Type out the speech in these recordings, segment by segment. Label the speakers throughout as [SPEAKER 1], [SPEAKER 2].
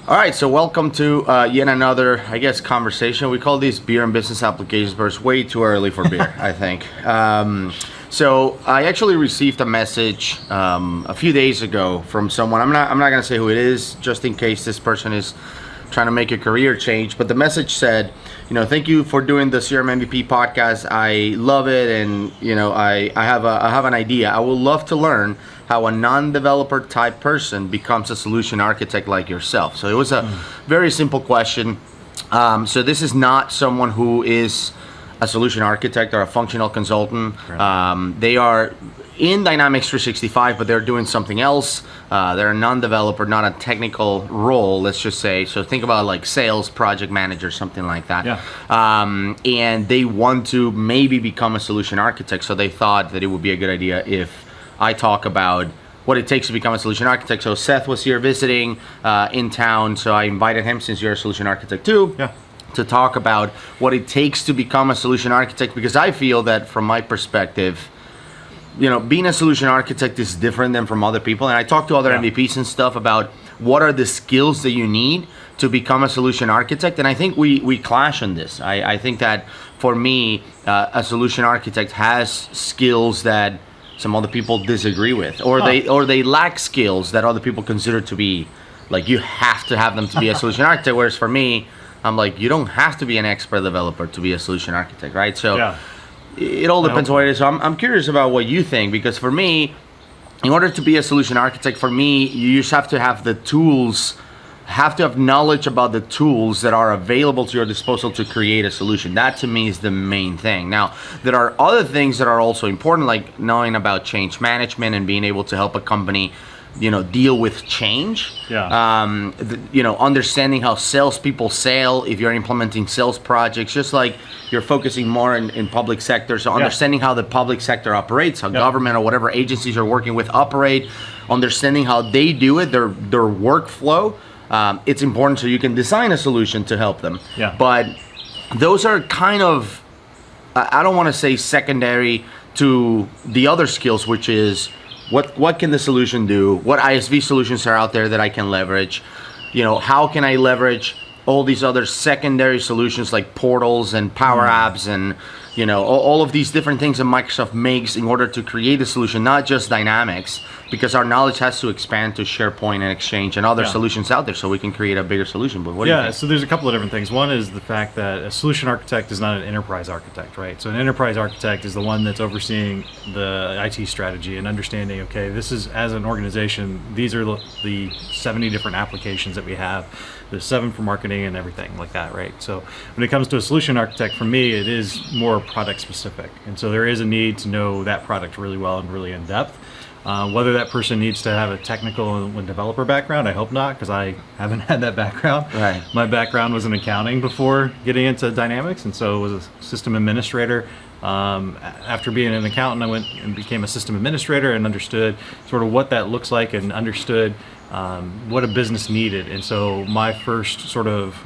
[SPEAKER 1] All right, so welcome to yet another, I guess, conversation. We call these beer and business applications, but it's way too early for beer, I think. So I actually received a message a few days ago from someone. I'm not going to say who it is, just in case this person is trying to make a career change. But the message said, thank you for doing the CRM MVP podcast. I love it, and I have an idea. I would love to learn how a non-developer type person becomes a solution architect like yourself. So it was a very simple question. So this is not someone who is a solution architect or a functional consultant.
[SPEAKER 2] Right.
[SPEAKER 1] They are in Dynamics 365, but they're doing something else. They're a non-developer, not a technical role, let's just say. So think about like sales, project manager, something like that.
[SPEAKER 2] Yeah.
[SPEAKER 1] And they want to maybe become a solution architect. So they thought that it would be a good idea if I talk about what it takes to become a solution architect. So Seth was here visiting in town, so I invited him, since you're a solution architect too, to talk about what it takes to become a solution architect, because I feel that from my perspective, being a solution architect is different than from other people. And I talked to other MVPs and stuff about what are the skills that you need to become a solution architect. And I think we clash on this. I think that for me, a solution architect has skills that some other people disagree with, or they lack skills that other people consider to be like, you have to have them to be a solution architect. Whereas for me, I'm like, you don't have to be an expert developer to be a solution architect, right? So it all depends on what it is. So I'm curious about what you think, because for me, in order to be a solution architect, for me, you just have to have the tools, have to have knowledge about the tools that are available to your disposal to create a solution. That to me is the main thing. Now, there are other things that are also important, like knowing about change management and being able to help a company deal with change. Understanding how salespeople sell if you're implementing sales projects, just like you're focusing more in public sector. So understanding how the public sector operates, how government or whatever agencies you're working with operate, understanding how they do it, their workflow. It's important so you can design a solution to help them. But those are kind of, I don't want to say secondary to the other skills, which is what can the solution do? What ISV solutions are out there that I can leverage? How can I leverage all these other secondary solutions like portals and Power Apps and all of these different things that Microsoft makes in order to create a solution, not just Dynamics, because our knowledge has to expand to SharePoint and Exchange and other solutions out there so we can create a bigger solution. But what do you think?
[SPEAKER 2] So there's a couple of different things. One is the fact that a solution architect is not an enterprise architect, right? So an enterprise architect is the one that's overseeing the IT strategy and understanding, okay, this is, as an organization, these are the 70 different applications that we have. There's 7 for marketing and everything like that, right? So when it comes to a solution architect, for me, it is more product specific. And so there is a need to know that product really well and really in depth. Whether that person needs to have a technical and developer background, I hope not, because I haven't had that background.
[SPEAKER 1] Right.
[SPEAKER 2] My background was in accounting before getting into Dynamics, and so was a system administrator. After being an accountant, I went and became a system administrator and understood sort of what that looks like and understood what a business needed. And so my first sort of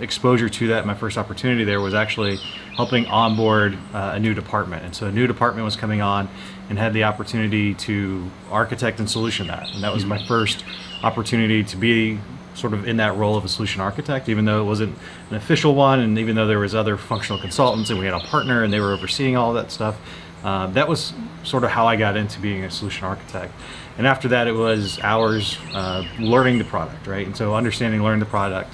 [SPEAKER 2] exposure to that, my first opportunity there was actually helping onboard a new department. And so a new department was coming on and had the opportunity to architect and solution that. And that was my first opportunity to be sort of in that role of a solution architect, even though it wasn't an official one, and even though there was other functional consultants and we had a partner and they were overseeing all of that stuff. That was sort of how I got into being a solution architect. And after that, it was hours learning the product, right? And so learning the product,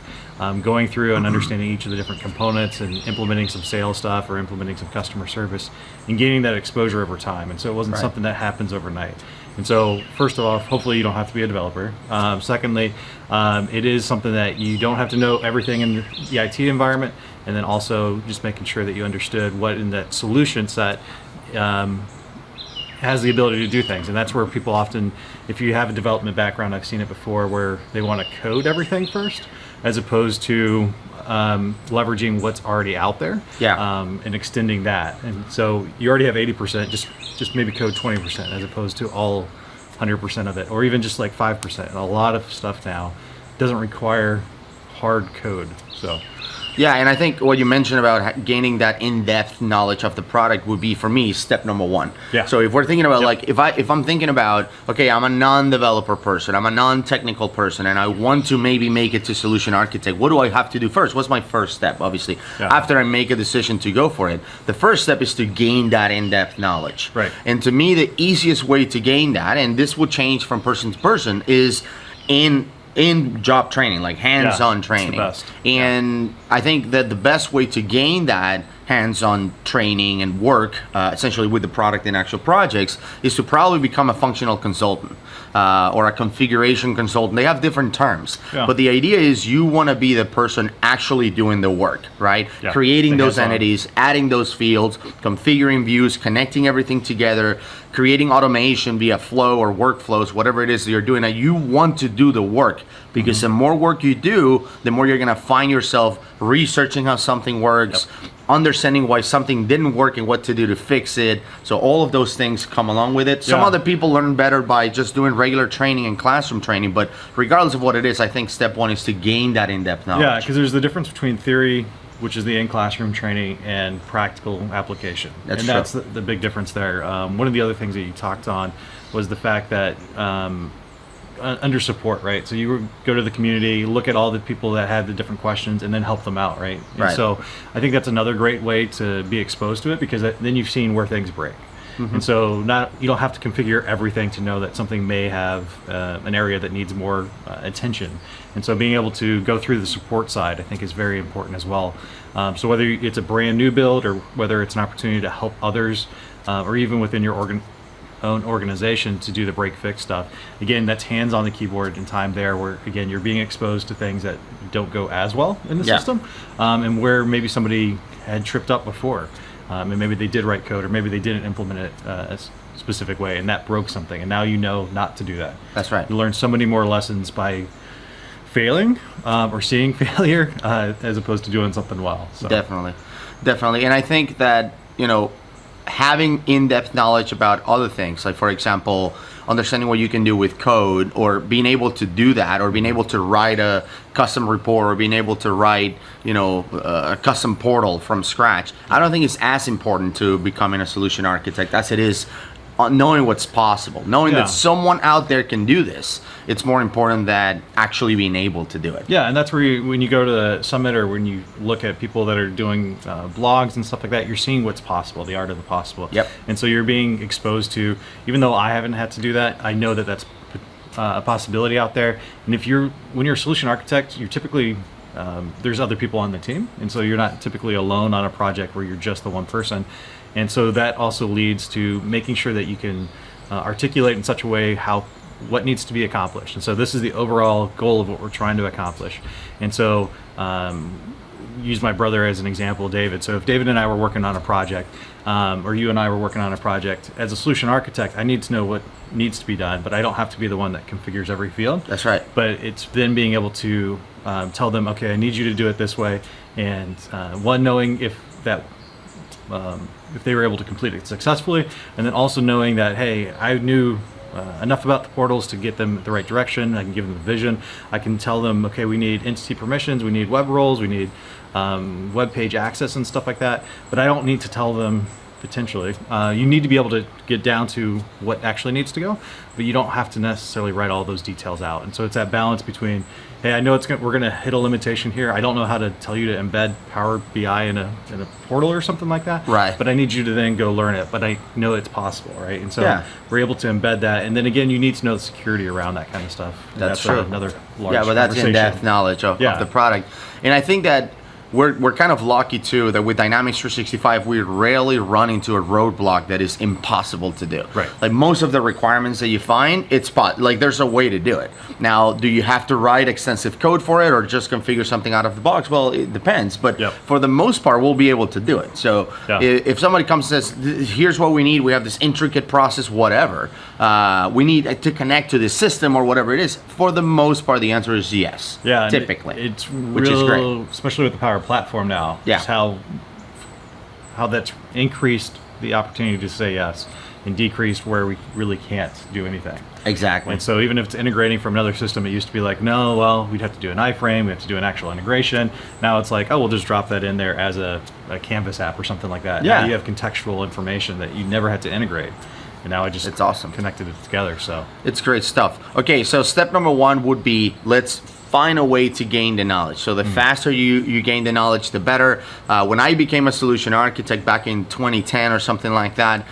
[SPEAKER 2] going through and understanding each of the different components and implementing some sales stuff or implementing some customer service and gaining that exposure over time. And so it wasn't something that happens overnight. And so first of all, hopefully you don't have to be a developer. Secondly, it is something that you don't have to know everything in the IT environment, and then also just making sure that you understood what in that solution set has the ability to do things. And that's where people often, if you have a development background, I've seen it before, where they want to code everything first as opposed to leveraging what's already out there and extending that. And so you already have 80%, just maybe code 20% as opposed to all 100% of it, or even just like 5%. And a lot of stuff now doesn't require hard code. So
[SPEAKER 1] Yeah, and I think what you mentioned about gaining that in-depth knowledge of the product would be, for me, step number one.
[SPEAKER 2] Yeah.
[SPEAKER 1] So if we're thinking about like, if I'm thinking about, okay, I'm a non-developer person, I'm a non-technical person, and I want to maybe make it to solution architect, what do I have to do first? What's my first step? Obviously, after I make a decision to go for it, the first step is to gain that in-depth knowledge.
[SPEAKER 2] Right.
[SPEAKER 1] And to me, the easiest way to gain that, and this will change from person to person, is in job training, like hands-on training.
[SPEAKER 2] It's the best.
[SPEAKER 1] And I think that the best way to gain that hands-on training and work, essentially with the product and actual projects, is to probably become a functional consultant or a configuration consultant. They have different terms, but the idea is you want to be the person actually doing the work, right?
[SPEAKER 2] Yeah.
[SPEAKER 1] Creating those entities, adding those fields, configuring views, connecting everything together, creating automation via flow or workflows, whatever it is that you're doing. Now, you want to do the work, because the more work you do, the more you're going to find yourself researching how something works, understanding why something didn't work and what to do to fix it. So all of those things come along with it. Some other people learn better by just doing regular training and classroom training, but regardless of what it is, I think step one is to gain that in-depth knowledge.
[SPEAKER 2] Yeah, because there's the difference between theory, which is the in-classroom training, and practical application. That's the big difference there. One of the other things that you talked on was the fact that under support, right? So you go to the community, look at all the people that had the different questions, and then help them out, right? And so I think that's another great way to be exposed to it, because then you've seen where things break. And so you don't have to configure everything to know that something may have an area that needs more attention. And so being able to go through the support side, I think, is very important as well. So whether it's a brand new build or whether it's an opportunity to help others, or even within your own organization to do the break fix stuff, again, that's hands on the keyboard and time there, where again you're being exposed to things that don't go as well in the system, and where maybe somebody had tripped up before, and maybe they did write code, or maybe they didn't implement it a specific way, and that broke something, and now you know not to do that.
[SPEAKER 1] That's right.
[SPEAKER 2] You learn so many more lessons by failing or seeing failure as opposed to doing something well. So.
[SPEAKER 1] Definitely. And I think that, having in-depth knowledge about other things, like for example, understanding what you can do with code, or being able to do that, or being able to write a custom report, or being able to write, a custom portal from scratch, I don't think it's as important to becoming a solution architect as it is knowing what's possible, knowing that someone out there can do this. It's more important than actually being able to do it.
[SPEAKER 2] Yeah, and that's where when you go to the summit, or when you look at people that are doing blogs and stuff like that, you're seeing what's possible, the art of the possible.
[SPEAKER 1] Yep.
[SPEAKER 2] And so you're being exposed to, even though I haven't had to do that, I know that that's a possibility out there. And when you're a solution architect, you're typically there's other people on the team, and so you're not typically alone on a project where you're just the one person. And so that also leads to making sure that you can articulate in such a way what needs to be accomplished. And so this is the overall goal of what we're trying to accomplish. And so use my brother as an example, David. So if David and I were working on a project, or you and I were working on a project, as a solution architect, I need to know what needs to be done, but I don't have to be the one that configures every field.
[SPEAKER 1] That's right.
[SPEAKER 2] But it's then being able to tell them, okay, I need you to do it this way. And knowing if they were able to complete it successfully, and then also knowing that, hey, I knew enough about the portals to get them the right direction. I can give them the vision. I can tell them, okay, we need entity permissions, we need web roles, we need web page access and stuff like that. But I don't need to tell them potentially. You need to be able to get down to what actually needs to go, but you don't have to necessarily write all those details out. And so it's that balance between, hey, I know we're going to hit a limitation here. I don't know how to tell you to embed Power BI in a portal or something like that.
[SPEAKER 1] Right.
[SPEAKER 2] But I need you to then go learn it. But I know it's possible, right? And so we're able to embed that. And then again, you need to know the security around that kind of stuff. And
[SPEAKER 1] that's true.
[SPEAKER 2] Another large
[SPEAKER 1] but that's in-depth knowledge of the product. And I think that we're kind of lucky too that with Dynamics 365 we rarely run into a roadblock that is impossible to do.
[SPEAKER 2] Right.
[SPEAKER 1] Like most of the requirements that you find, there's a way to do it. Now, do you have to write extensive code for it or just configure something out of the box? Well, it depends, but for the most part we'll be able to do it. So if somebody comes and says, here's what we need, we have this intricate process, whatever, we need to connect to this system or whatever it is, for the most part the answer is yes.
[SPEAKER 2] Yeah,
[SPEAKER 1] typically.
[SPEAKER 2] It's
[SPEAKER 1] which is great,
[SPEAKER 2] especially with the Power Platform now.
[SPEAKER 1] Yeah.
[SPEAKER 2] Just how that's increased the opportunity to say yes. and decreased where we really can't do anything.
[SPEAKER 1] Exactly.
[SPEAKER 2] And so even if it's integrating from another system, it used to be like, no, well, we'd have to do an iframe, we have to do an actual integration. Now it's like, oh, we'll just drop that in there as a Canvas app or something like that.
[SPEAKER 1] Yeah.
[SPEAKER 2] Now you have contextual information that you never had to integrate. And now I just
[SPEAKER 1] It's awesome.
[SPEAKER 2] connected it together. So
[SPEAKER 1] It's great stuff. Okay, so step number one would be, let's find a way to gain the knowledge. So the faster you gain the knowledge, the better. When I became a solution architect back in 2010 or something like that,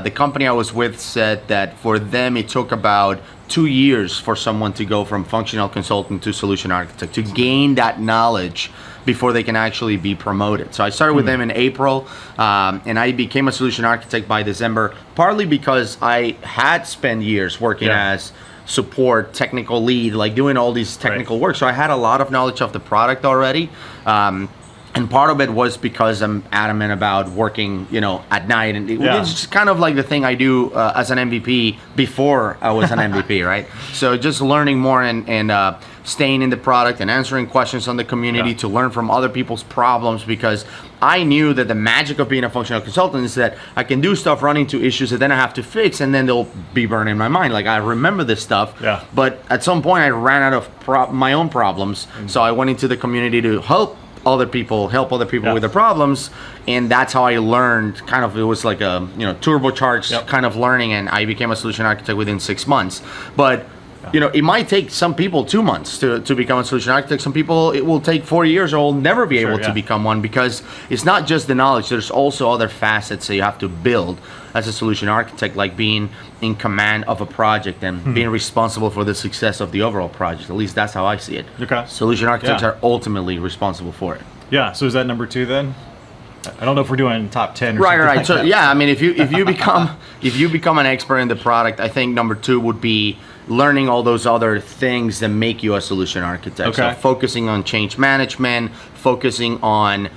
[SPEAKER 1] the company I was with said that for them it took about 2 years for someone to go from functional consultant to solution architect, to gain that knowledge before they can actually be promoted. So I started with them in April, and I became a solution architect by December, partly because I had spent years working as support, technical lead, like doing all these technical work. So I had a lot of knowledge of the product already. And part of it was because I'm adamant about working, at night, and it's just kind of like the thing I do as an MVP before I was an MVP, right? So just learning more and staying in the product and answering questions on the community to learn from other people's problems, because I knew that the magic of being a functional consultant is that I can do stuff, run into issues that then I have to fix, and then they'll be burned in my mind. Like, I remember this stuff, but at some point I ran out of my own problems, so I went into the community to help other people with their problems, and that's how I learned. Kind of, it was like a turbocharged kind of learning, and I became a solution architect within 6 months. But it might take some people 2 months to become a solution architect. Some people it will take 4 years, or will never be able to become one, because it's not just the knowledge. There's also other facets that you have to build as a solution architect, like being in command of a project and being responsible for the success of the overall project. At least that's how I see it.
[SPEAKER 2] Okay.
[SPEAKER 1] Solution architects are ultimately responsible for it.
[SPEAKER 2] Yeah. So is that number 2 then? I don't know if we're doing top 10 or something
[SPEAKER 1] Right.
[SPEAKER 2] like
[SPEAKER 1] So
[SPEAKER 2] that.
[SPEAKER 1] yeah, I mean, if you become an expert in the product, I think number 2 would be learning all those other things that make you a solution architect.
[SPEAKER 2] Okay.
[SPEAKER 1] So focusing on change management, focusing on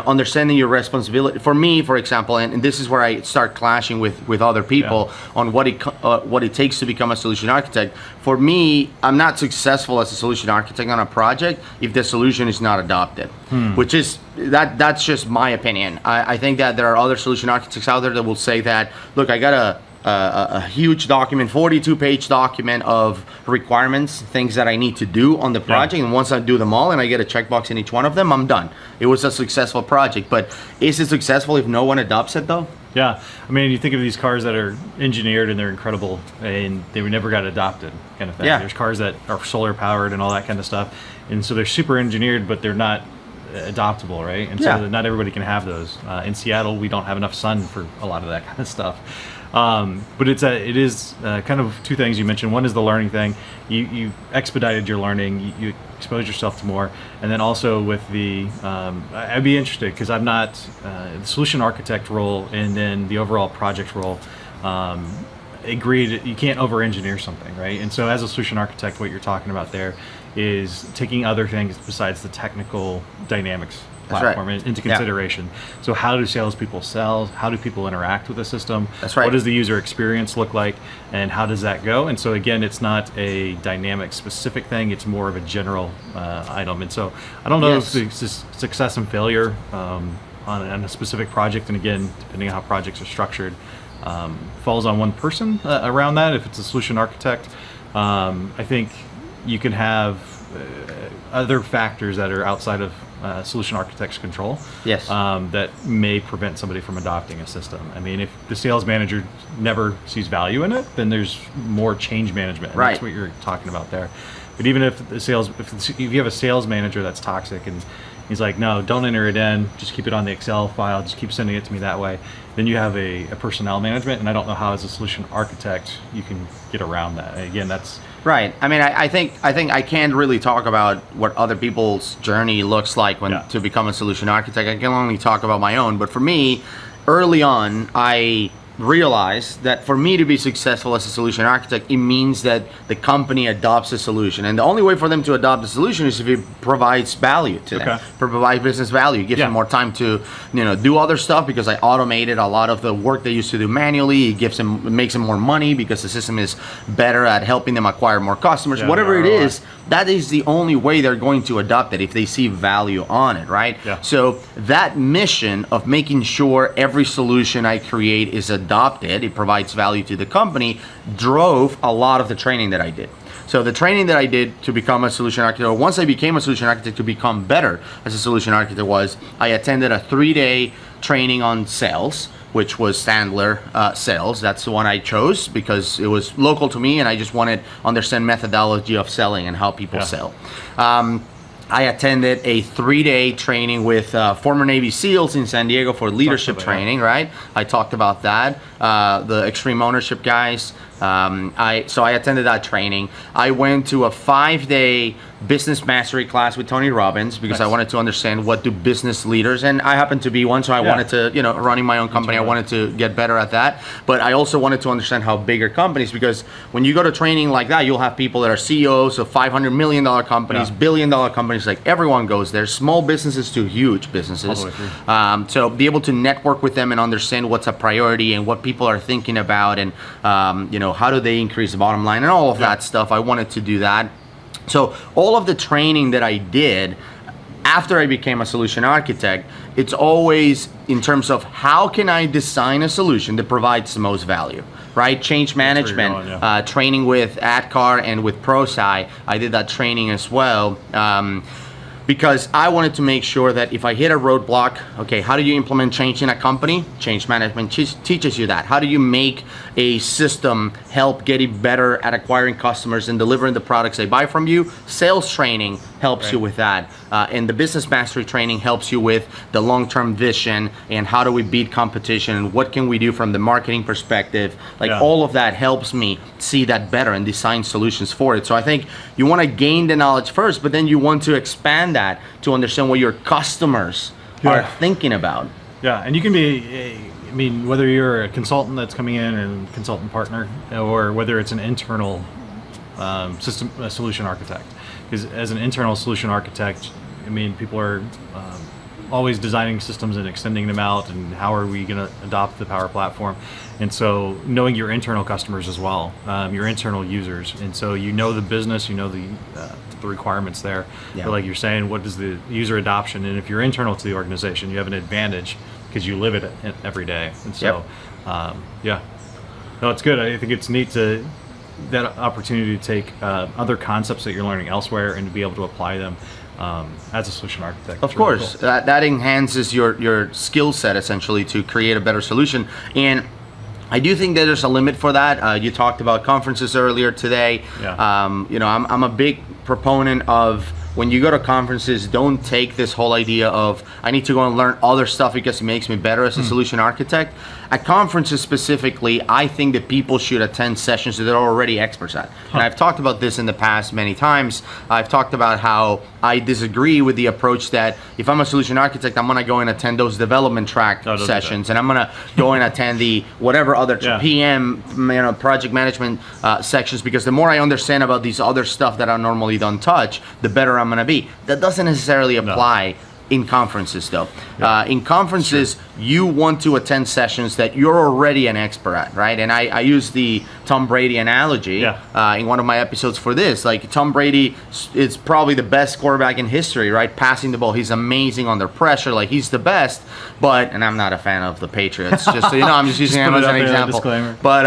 [SPEAKER 1] understanding your responsibility. For me, for example, and this is where I start clashing with other people on what it takes to become a solution architect. For me, I'm not successful as a solution architect on a project if the solution is not adopted, which is that's just my opinion. I think that there are other solution architects out there that will say that, look, I got a huge document, 42-page document of requirements, things that I need to do on the project, and once I do them all and I get a checkbox in each one of them, I'm done. It was a successful project. But is it successful if no one adopts it, though?
[SPEAKER 2] Yeah, I mean, you think of these cars that are engineered and they're incredible, and they never got adopted, kind of thing.
[SPEAKER 1] Yeah.
[SPEAKER 2] There's cars that are solar powered and all that kind of stuff, and so they're super engineered, but they're not adoptable, right? And so not everybody can have those. In Seattle, we don't have enough sun for a lot of that kind of stuff. But it is kind of 2 things you mentioned. One is the learning thing. You expedited your learning. You exposed yourself to more, and then also with the I'd be interested, because I'm not the solution architect role and then the overall project role. Agreed, you can't over-engineer something, right? And so as a solution architect, what you're talking about there is taking other things besides the technical dynamics platform into consideration. So how do salespeople sell? How do people interact with the system?
[SPEAKER 1] That's right.
[SPEAKER 2] What does the user experience look like? And how does that go? And so again, it's not a dynamic specific thing. It's more of a general item. And so I don't know if the success and failure on a specific project, and again, depending on how projects are structured, falls on one person around that. If it's a solution architect, I think you can have other factors that are outside of solution architect's control.
[SPEAKER 1] Yes.
[SPEAKER 2] That may prevent somebody from adopting a system. I mean, if the sales manager never sees value in it, then there's more change management. And that's what you're talking about there. But even if if you have a sales manager that's toxic and he's like, no, don't enter it in, just keep it on the Excel file, just keep sending it to me that way, then you have a personnel management, and I don't know how as a solution architect you can get around that. Again, that's
[SPEAKER 1] right. I mean, I think I can't really talk about what other people's journey looks like to become a solution architect. I can only talk about my own. But for me, early on, I realized that for me to be successful as a solution architect, it means that the company adopts a solution, and the only way for them to adopt the solution is if it provides value to them, provide business value, gives them more time to do other stuff, because I automated a lot of the work they used to do manually. It makes them more money because the system is better at helping them acquire more customers. Whatever it is, that is the only way they're going to adopt it, if they see value on it, right? So that mission of making sure every solution I create is a adopt it, it provides value to the company, drove a lot of the training that I did. So the training that I did to become a solution architect, or once I became a solution architect to become better as a solution architect, was I attended a 3-day training on sales, which was Sandler sales. That's the one I chose because it was local to me and I just wanted to understand methodology of selling and how people sell. I attended a 3-day training with former Navy SEALs in San Diego for leadership training, right? I talked about that, the extreme ownership guys. So I attended that training. I went to a 5-day business mastery class with Tony Robbins because I wanted to understand what do business leaders, and I happen to be one, so I wanted to, running my own company, I wanted to get better at that. But I also wanted to understand how bigger companies, because when you go to training like that, you'll have people that are CEOs of $500 million companies, billion-dollar companies, like everyone goes there, small businesses to huge businesses. So be able to network with them and understand what's a priority and what people are thinking about, and how do they increase the bottom line and all of that stuff. I wanted to do that. So all of the training that I did after I became a solution architect, it's always in terms of how can I design a solution that provides the most value, right? Change management, training with AdCar and with ProSci. I did that training as well. Because I wanted to make sure that if I hit a roadblock, okay, how do you implement change in a company? Change management teaches you that. How do you make a system help getting better at acquiring customers and delivering the products they buy from you? Sales training helps you with that. And the business mastery training helps you with the long-term vision and how do we beat competition and what can we do from the marketing perspective. All of that helps me see that better and design solutions for it. So I think you want to gain the knowledge first, but then you want to expand that to understand what your customers are thinking about.
[SPEAKER 2] Yeah, and you can be, whether you're a consultant that's coming in and consultant partner, or whether it's an internal solution architect. Because as an internal solution architect, people are always designing systems and extending them out, and how are we going to adopt the Power Platform? And so knowing your internal customers as well, your internal users, and so the business, the requirements there. But like you're saying, what is the user adoption? And if you're internal to the organization, you have an advantage because you live it every day. And so, no, it's good. I think it's neat that opportunity to take other concepts that you're learning elsewhere and to be able to apply them as a solution architect.
[SPEAKER 1] Of course, cool. that enhances your skill set essentially to create a better solution. And I do think that there's a limit for that. You talked about conferences earlier today. I'm a big proponent of, when you go to conferences, don't take this whole idea of I need to go and learn other stuff because it makes me better as a solution architect. At conferences specifically, I think that people should attend sessions that they're already experts at. And I've talked about this in the past many times. I've talked about how I disagree with the approach that if I'm a solution architect, I'm going to go and attend those development track sessions, and I'm going to go and attend the whatever other PM, project management sections, because the more I understand about these other stuff that I normally don't touch, the better I'm going to be. That doesn't necessarily apply in conferences though. In conferences, you want to attend sessions that you're already an expert at, right? And I use the Tom Brady analogy in one of my episodes for this. Like, Tom Brady is probably the best quarterback in history, right? Passing the ball, he's amazing under pressure, like he's the best. But, and I'm not a fan of the Patriots, just so you know, I'm just using him as an example. But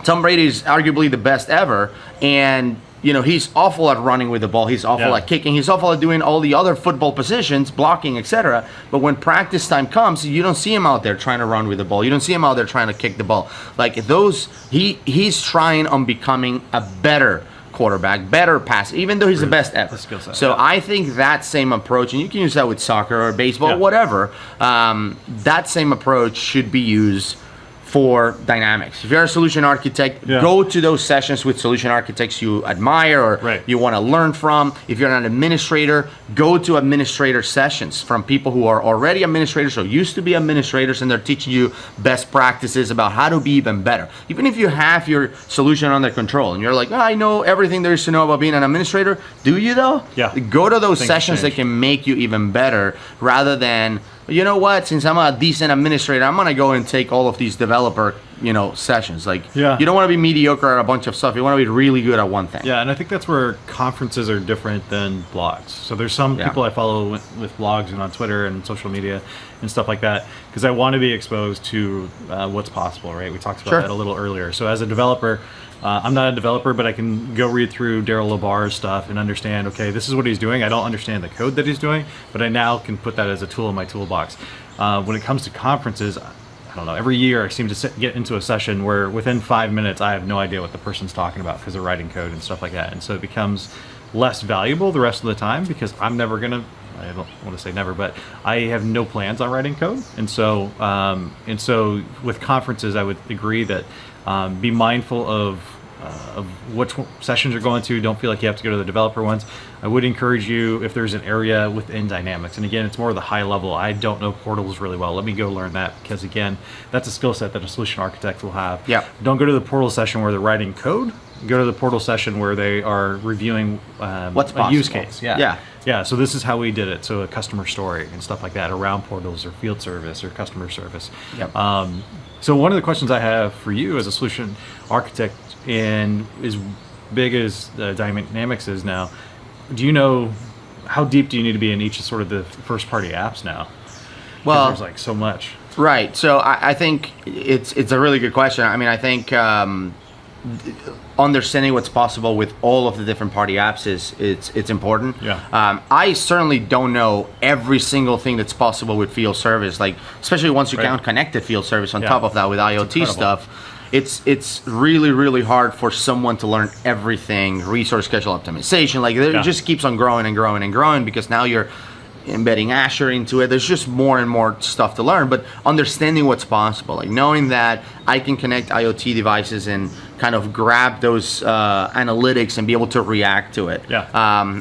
[SPEAKER 1] Tom Brady is arguably the best ever, and he's awful at running with the ball. He's awful at kicking. He's awful at doing all the other football positions, blocking, etc. But when practice time comes, you don't see him out there trying to run with the ball. You don't see him out there trying to kick the ball. Like those, he's trying on becoming a better quarterback, better passer, even though he's the best ever. So I think that same approach, and you can use that with soccer or baseball, whatever, that same approach should be used for dynamics. If you're a solution architect, go to those sessions with solution architects you admire or you want to learn from. If you're an administrator, go to administrator sessions from people who are already administrators or used to be administrators, and they're teaching you best practices about how to be even better. Even if you have your solution under control and you're like, I know everything there is to know about being an administrator. Do you though? Go to those sessions that can make you even better, rather than, you know what, since I'm a decent administrator, I'm going to go and take all of these developer sessions. Like,
[SPEAKER 2] Yeah.
[SPEAKER 1] you don't want to be mediocre at a bunch of stuff. You want to be really good at one thing.
[SPEAKER 2] Yeah, and I think that's where conferences are different than blogs. So there's some
[SPEAKER 1] Yeah.
[SPEAKER 2] people I follow with blogs and on Twitter and social media and stuff like that, because I want to be exposed to what's possible, right? We talked about
[SPEAKER 1] Sure.
[SPEAKER 2] that a little earlier. So as a developer, I'm not a developer, but I can go read through Daryl Labar's stuff and understand, okay, this is what he's doing. I don't understand the code that he's doing, but I now can put that as a tool in my toolbox. When it comes to conferences, I don't know, every year I seem to get into a session where within 5 minutes I have no idea what the person's talking about because they're writing code and stuff like that. And so it becomes less valuable the rest of the time because I'm never going to, I don't want to say never, but I have no plans on writing code. And so with conferences, I would agree that be mindful of which sessions you're going to. Don't feel like you have to go to the developer ones. I would encourage you, if there's an area within Dynamics, and again, it's more of the high level. I don't know portals really well. Let me go learn that, because again, that's a skill set that a solution architect will have.
[SPEAKER 1] Yeah.
[SPEAKER 2] Don't go to the portal session where they're writing code. Go to the portal session where they are reviewing
[SPEAKER 1] What's
[SPEAKER 2] a
[SPEAKER 1] possible.
[SPEAKER 2] use case.
[SPEAKER 1] Yeah.
[SPEAKER 2] Yeah, so this is how we did it. So a customer story and stuff like that around portals or field service or customer service.
[SPEAKER 1] Yep.
[SPEAKER 2] So one of the questions I have for you as a solution architect, and as big as Dynamics is now, do you know how deep do you need to be in each of sort of the first party apps now? 'Cause
[SPEAKER 1] Well,
[SPEAKER 2] there's like so much.
[SPEAKER 1] right. So I think it's a really good question. I mean, I think understanding what's possible with all of the different party apps it's important.
[SPEAKER 2] Yeah.
[SPEAKER 1] I certainly don't know every single thing that's possible with field service, like especially once you
[SPEAKER 2] Right.
[SPEAKER 1] count connected field service on
[SPEAKER 2] Yeah.
[SPEAKER 1] top of that with IoT
[SPEAKER 2] incredible.
[SPEAKER 1] stuff. It's really, really hard for someone to learn everything. Resource schedule optimization, like it
[SPEAKER 2] Yeah.
[SPEAKER 1] just keeps on growing and growing and growing, because now you're embedding Azure into it. There's just more and more stuff to learn, but understanding what's possible, like knowing that I can connect IoT devices and kind of grab those analytics and be able to react to it.
[SPEAKER 2] Yeah.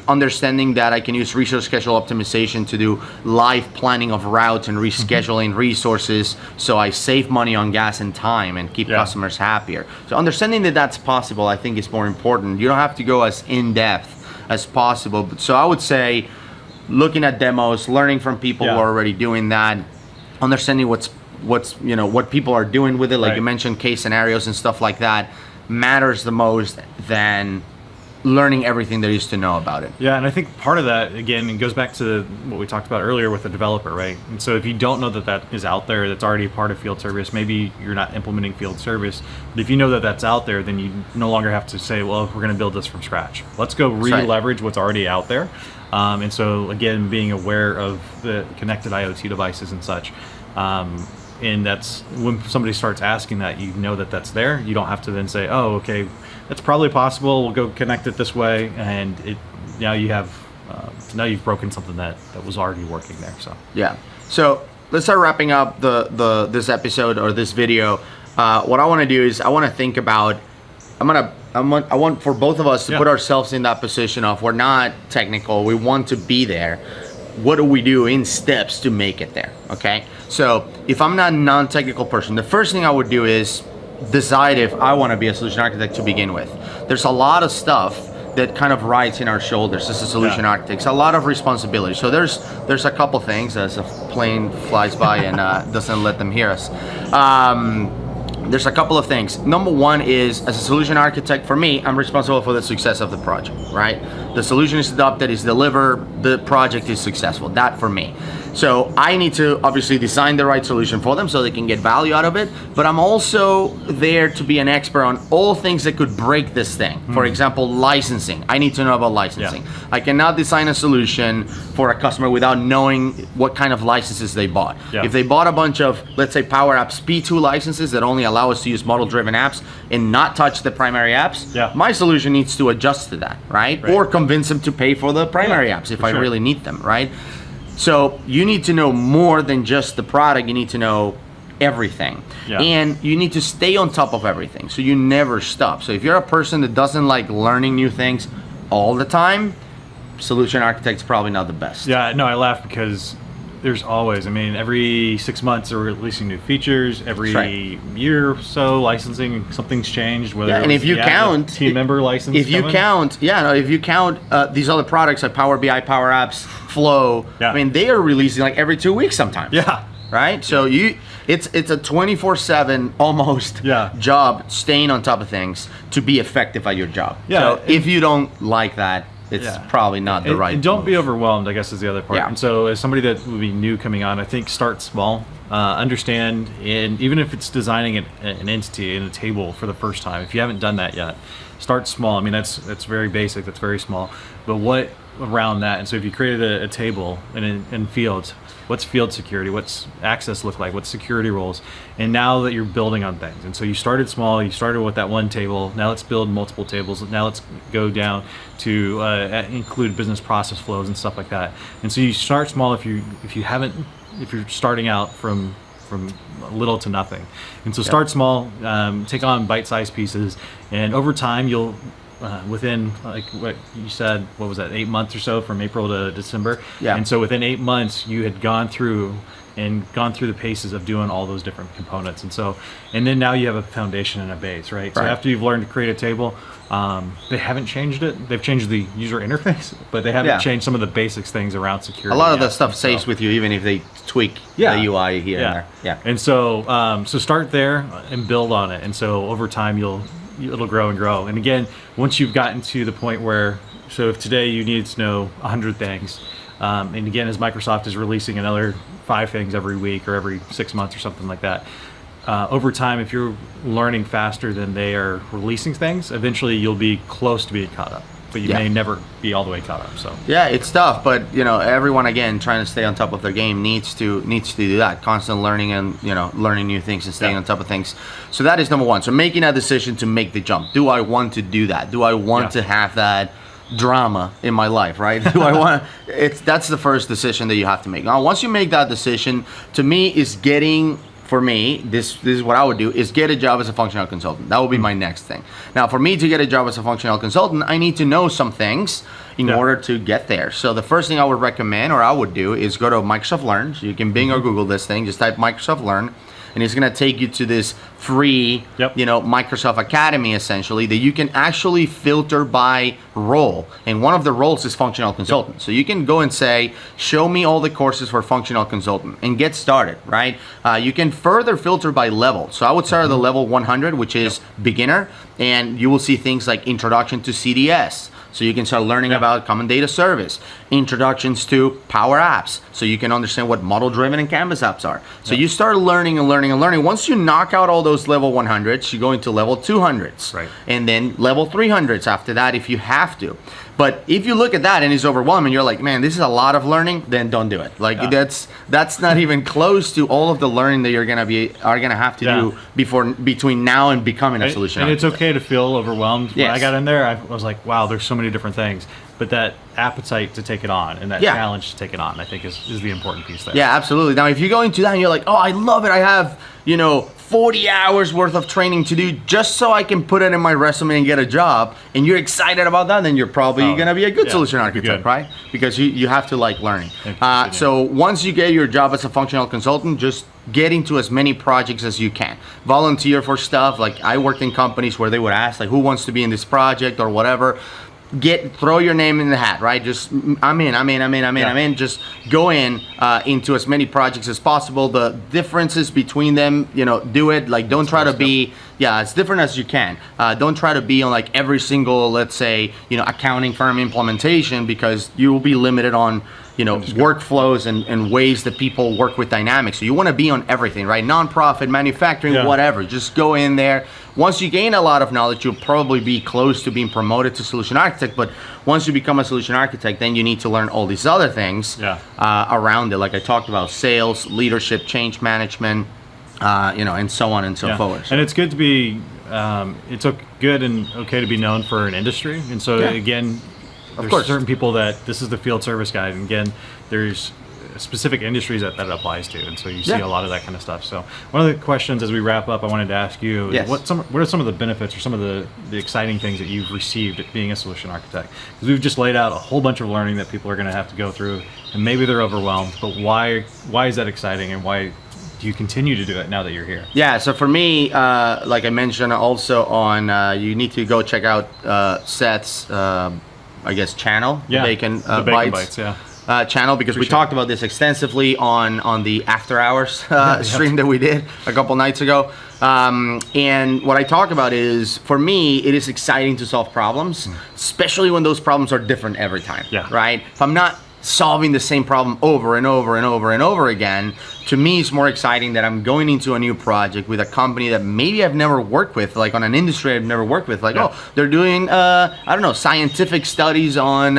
[SPEAKER 1] Understanding that I can use resource schedule optimization to do live planning of routes and rescheduling resources, so I save money on gas and time and keep
[SPEAKER 2] Yeah.
[SPEAKER 1] customers happier. So understanding that that's possible, I think, is more important. You don't have to go as in-depth as possible. So I would say, looking at demos, learning from people who
[SPEAKER 2] Yeah.
[SPEAKER 1] are already doing that, understanding what people are doing with it, like
[SPEAKER 2] Right.
[SPEAKER 1] you mentioned, case scenarios and stuff like that, matters the most than learning everything there is to know about it.
[SPEAKER 2] Yeah, and I think part of that, again, it goes back to what we talked about earlier with the developer, right? And so if you don't know that that is out there, that's already part of field service, maybe you're not implementing field service, but if you know that that's out there, then you no longer have to say, well, we're going to build this from scratch. Let's go
[SPEAKER 1] right.
[SPEAKER 2] re-leverage what's already out there. And so, again, being aware of the connected IoT devices and such. And that's when somebody starts asking that, you know that that's there. You don't have to then say, oh, okay, that's probably possible. We'll go connect it this way. And now you've broken something that was already working there. So
[SPEAKER 1] Yeah. So let's start wrapping up this episode or this video. What I want to do is I want to think about. I want for both of us to
[SPEAKER 2] Yeah.
[SPEAKER 1] put ourselves in that position of, we're not technical. We want to be there. What do we do in steps to make it there? Okay. So if I'm not a non-technical person, the first thing I would do is decide if I want to be a solution architect to begin with. There's a lot of stuff that kind of rides in our shoulders as a solution architect. A lot of responsibility. So there's a couple things as a plane flies by and doesn't let them hear us. There's a couple of things. Number one is, as a solution architect, for me, I'm responsible for the success of the project, right? The solution is adopted, is delivered, the project is successful. That for me. So I need to obviously design the right solution for them so they can get value out of it, but I'm also there to be an expert on all things that could break this thing. For example, licensing. I need to know about licensing.
[SPEAKER 2] Yeah.
[SPEAKER 1] I cannot design a solution for a customer without knowing what kind of licenses they bought.
[SPEAKER 2] Yeah.
[SPEAKER 1] If they bought a bunch of, let's say, Power Apps P2 licenses that only allow us to use model-driven apps and not touch the primary apps,
[SPEAKER 2] Yeah.
[SPEAKER 1] my solution needs to adjust to that, right? Or convince them to pay for the primary apps if I
[SPEAKER 2] sure.
[SPEAKER 1] really need them, right? So you need to know more than just the product. You need to know everything.
[SPEAKER 2] Yeah.
[SPEAKER 1] And you need to stay on top of everything so you never stop. So if you're a person that doesn't like learning new things all the time, solution architect's probably not the best.
[SPEAKER 2] Yeah, no, I laugh because there's always, every 6 months they're releasing new features. Every
[SPEAKER 1] right.
[SPEAKER 2] year or so, licensing, something's changed. Whether
[SPEAKER 1] Yeah, and if you count
[SPEAKER 2] the team member license,
[SPEAKER 1] if you count these other products like Power BI, Power Apps, Flow,
[SPEAKER 2] Yeah.
[SPEAKER 1] they are releasing like every 2 weeks sometimes.
[SPEAKER 2] yeah,
[SPEAKER 1] Right. So It's a 24/7 almost
[SPEAKER 2] Yeah.
[SPEAKER 1] job, staying on top of things to be effective at your job.
[SPEAKER 2] Yeah,
[SPEAKER 1] So
[SPEAKER 2] and-
[SPEAKER 1] if you don't like that, it's
[SPEAKER 2] Yeah.
[SPEAKER 1] probably not the
[SPEAKER 2] And-
[SPEAKER 1] right.
[SPEAKER 2] And don't be
[SPEAKER 1] move.
[SPEAKER 2] overwhelmed, I guess, is the other part.
[SPEAKER 1] Yeah.
[SPEAKER 2] And so, as somebody that would be new coming on, I think start small, understand, and even if it's designing an entity in a table for the first time, if you haven't done that yet, start small. I mean, that's very basic, that's very small. But what around that? And so, if you created a table in fields, what's field security? What's access look like? What's security roles? And now that you're building on things, and so you started small, you started with that one table. Now let's build multiple tables. Now let's go down to include business process flows and stuff like that. And so you start small if you're starting out from little to nothing. And so start small, take on bite-sized pieces, and over time you'll within, like what you said, what was that, 8 months or so, from April to December.
[SPEAKER 1] Yeah.
[SPEAKER 2] And so within 8 months you had gone through the paces of doing all those different components. And then now you have a foundation and a base, right? So
[SPEAKER 1] Right.
[SPEAKER 2] after you've learned to create a table, they haven't changed it. They've changed the user interface, but they haven't
[SPEAKER 1] Yeah.
[SPEAKER 2] changed some of the basics things around security.
[SPEAKER 1] A lot of
[SPEAKER 2] yet.
[SPEAKER 1] the stuff
[SPEAKER 2] And so-
[SPEAKER 1] stays with you even if they tweak the UI here and there. Yeah.
[SPEAKER 2] And so, so start there and build on it. And so over time, it'll grow and grow. And again, once you've gotten to the point where, so if today you needed to know 100 things, and again, as Microsoft is releasing another 5 things every week or every 6 months or something like that, over time, if you're learning faster than they are releasing things, eventually you'll be close to being caught up. But you
[SPEAKER 1] Yeah.
[SPEAKER 2] may never be all the way caught up. So
[SPEAKER 1] Yeah, it's tough, but everyone again trying to stay on top of their game needs to do that, constant learning and learning new things and staying
[SPEAKER 2] Yeah.
[SPEAKER 1] on top of things. So that is number one. So making a decision to make the jump. Do I want to do that? Do I want
[SPEAKER 2] Yeah.
[SPEAKER 1] to have that drama in my life, right? Do I want to? That's the first decision that you have to make. Now, once you make that decision, to me, is getting. For me, this is what I would do, is get a job as a functional consultant. That would be my next thing. Now, for me to get a job as a functional consultant, I need to know some things in
[SPEAKER 2] Yeah.
[SPEAKER 1] order to get there. So the first thing I would recommend, or I would do, is go to Microsoft Learn. So you can Bing or Google this thing, just type Microsoft Learn, and it's gonna take you to this free,
[SPEAKER 2] Yep.
[SPEAKER 1] Microsoft Academy, essentially, that you can actually filter by role. And one of the roles is functional consultant. So you can go and say, show me all the courses for functional consultant and get started, right? You can further filter by level. So I would start at the level 100, which is beginner, and you will see things like introduction to CDS. So you can start learning about Common Data Service, introductions to Power Apps, so you can understand what model-driven and Canvas apps are. So you start learning and learning and learning. Once you knock out all those level 100s, you go into level 200s,
[SPEAKER 2] Right.
[SPEAKER 1] and then level 300s after that if you have to. But if you look at that and it's overwhelming, you're like, man, this is a lot of learning, then don't do it. Like that's not even close to all of the learning that you're gonna have to do between now and becoming a solution
[SPEAKER 2] And it's
[SPEAKER 1] architect.
[SPEAKER 2] okay to feel overwhelmed. When
[SPEAKER 1] Yes.
[SPEAKER 2] I got in there, I was like, wow, there's so many different things. But that appetite to take it on and that
[SPEAKER 1] Yeah.
[SPEAKER 2] challenge to take it on, I think is the important piece there.
[SPEAKER 1] Yeah, absolutely. Now, if you go into that and you're like, oh, I love it. I have, 40 hours worth of training to do just so I can put it in my resume and get a job, and you're excited about that, then you're probably going to be a good solution
[SPEAKER 2] that'd be
[SPEAKER 1] architect,
[SPEAKER 2] good.
[SPEAKER 1] right? Because you have to like learning.
[SPEAKER 2] Yeah.
[SPEAKER 1] So once you get your job as a functional consultant, just get into as many projects as you can. Volunteer for stuff. Like I worked in companies where they would ask, like, who wants to be in this project or whatever. Throw your name in the hat, right? Just I'm in. Just go into as many projects as possible. The differences between them, do it. Like don't try to be as different as you can. Don't try to be on like every single, let's say, accounting firm implementation, because you will be limited on workflows and ways that people work with Dynamics. So you want to be on everything, right? Nonprofit, manufacturing, whatever. Just go in there. Once you gain a lot of knowledge, you'll probably be close to being promoted to solution architect. But once you become a solution architect, then you need to learn all these other things around it. Like I talked about, sales, leadership, change management, and so on and so forth.
[SPEAKER 2] And it's good to be, it's good and okay to be known for an industry. And so again, there's
[SPEAKER 1] course.
[SPEAKER 2] certain people that this is the field service guide, and again, there's specific industries that it applies to, and so you see a lot of that kind of stuff. So one of the questions as we wrap up, I wanted to ask you,
[SPEAKER 1] Yes.
[SPEAKER 2] what are some of the benefits or some of the exciting things that you've received at being a solution architect? Because we've just laid out a whole bunch of learning that people are going to have to go through, and maybe they're overwhelmed, but why is that exciting, and why do you continue to do it now that you're here?
[SPEAKER 1] Yeah, so for me, like I mentioned also on, you need to go check out Seth's, channel,
[SPEAKER 2] Yeah,
[SPEAKER 1] Bacon
[SPEAKER 2] the Bacon
[SPEAKER 1] Bites.
[SPEAKER 2] Bites, yeah.
[SPEAKER 1] channel, because we
[SPEAKER 2] Appreciate
[SPEAKER 1] talked about this extensively on the After Hours stream that we did a couple nights ago. And what I talk about is, for me, it is exciting to solve problems, especially when those problems are different every time.
[SPEAKER 2] Yeah.
[SPEAKER 1] Right? If I'm not solving the same problem over and over and over and over again, to me it's more exciting that I'm going into a new project with a company that maybe I've never worked with, like on an industry I've never worked with, like,
[SPEAKER 2] Yeah.
[SPEAKER 1] oh, they're doing I don't know, scientific studies on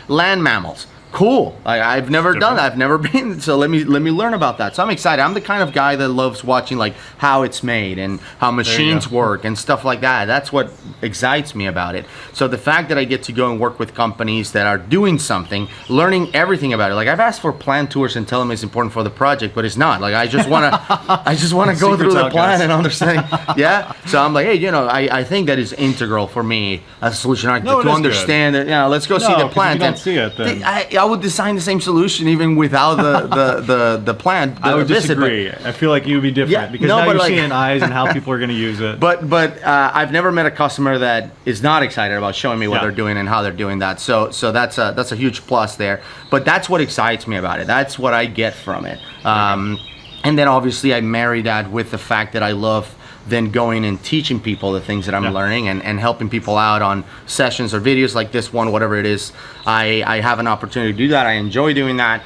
[SPEAKER 1] land mammals. Cool. I've never done that. I've never been. So let me learn about that. So I'm excited. I'm the kind of guy that loves watching like how it's made and how machines work and stuff like that. That's what excites me about it. So the fact that I get to go and work with companies that are doing something, learning everything about it. Like I've asked for plan tours and tell them it's important for the project, but it's not. Like I just want to go through the plan and understand. Yeah. So I'm like, hey, you know, I think that is integral for me as a solution architect to understand that. You know, let's go see the plant.
[SPEAKER 2] If you don't see it, then
[SPEAKER 1] I would design the same solution even without the plan.
[SPEAKER 2] I would disagree. I feel like you would be different because now you're seeing eyes and how people are going to use it.
[SPEAKER 1] But I've never met a customer that is not excited about showing me what they're doing and how they're doing that. So that's a huge plus there. But that's what excites me about it. That's what I get from it. And then obviously I marry that with the fact that I love then going and teaching people the things that I'm learning and helping people out on sessions or videos like this one, whatever it is. I have an opportunity to do that. I enjoy doing that.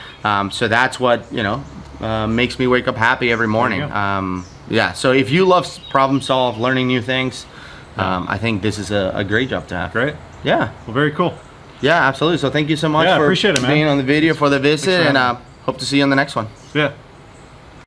[SPEAKER 1] So that's what, you know, makes me wake up happy every morning. Yeah, so if you love problem solve, learning new things, I think this is a great job to have.
[SPEAKER 2] Great.
[SPEAKER 1] Yeah.
[SPEAKER 2] Well, very cool.
[SPEAKER 1] Yeah, absolutely. So thank you so much for
[SPEAKER 2] appreciate it, man.
[SPEAKER 1] being on the video for the visit, and hope to see you on the next one.
[SPEAKER 2] Yeah.